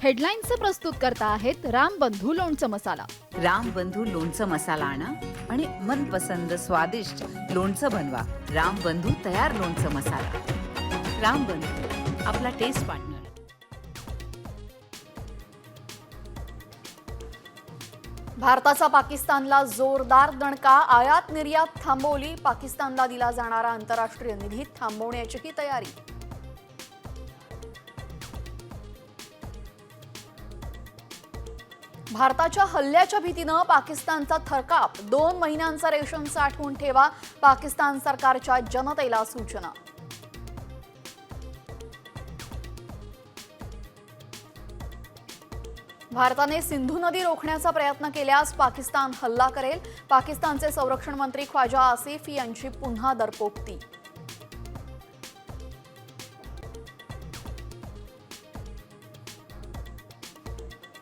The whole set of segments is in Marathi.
हेडलाईन्सचे प्रस्तुत करता आहेत रामबंधू लोणचं मसाला. रामबंधू लोणचं मसाला आणा आणि मनपसंद स्वादिष्ट लोणचं बनवा. रामबंधू तयार लोणचं मसाला. रामबंधू, आपला टेस्ट पार्टनर. भारताचा पाकिस्तानला जोरदार दणका. आयात निर्यात थांबवली. पाकिस्तानला दिला जाणारा आंतरराष्ट्रीय निधी थांबवण्याचीही तयारी. भारताच्या हल्ल्याच्या भीतीनं पाकिस्तानचा थरकाप. 2 महिन्यांचा रेशन साठवून ठेवा. पाकिस्तान सरकारच्या जनतेला सूचना. भारताने सिंधू नदी रोखण्याचा प्रयत्न केल्यास पाकिस्तान हल्ला करेल. पाकिस्तानचे संरक्षण मंत्री ख्वाजा आसिफ यांची पुन्हा दरपोक्ती.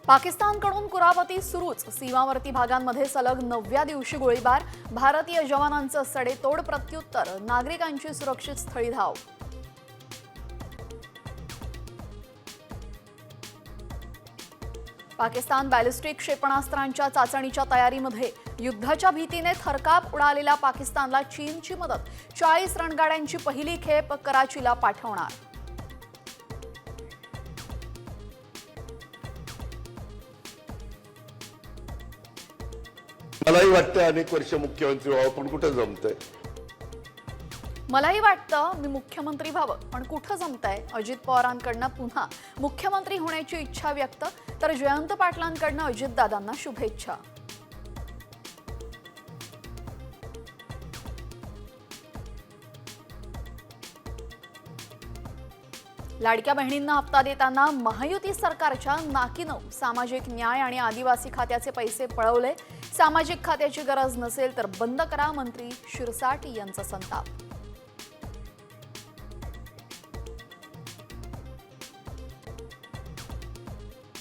पाकिस्तानकडून कुरापती सुरूच. सीमावर्ती भागांमध्ये सलग 9व्या दिवशी गोळीबार. भारतीय जवानांचं सडेतोड प्रत्युत्तर. नागरिकांची सुरक्षित स्थळी धाव. पाकिस्तान बॅलिस्टिक क्षेपणास्त्रांच्या चाचणीच्या तयारीमध्ये. युद्धाच्या भीतीने थरकाप उडालेल्या पाकिस्तानला चीनची मदत. 40 रणगाड्यांची पहिली खेप कराचीला पाठवणार. मलाही वाटतं अनेक वर्ष मुख्यमंत्री व्हावं, पण कुठं जमतंय. मलाही वाटतं मी मुख्यमंत्री व्हावं, पण कुठं जमतंय. अजित पवारांकडनं पुन्हा मुख्यमंत्री होण्याची इच्छा व्यक्त. तर जयंत पाटलांकडनं अजितदादांना शुभेच्छा. लाडक्या बहिणींना हप्ता देताना महायुती सरकारच्या नाकीनऊ. सामाजिक न्याय आणि आदिवासी खात्याचे पैसे पळवले. सामाजिक खात्याची गरज नसेल तर बंद करा. मंत्री शिरसाट यांचा संताप.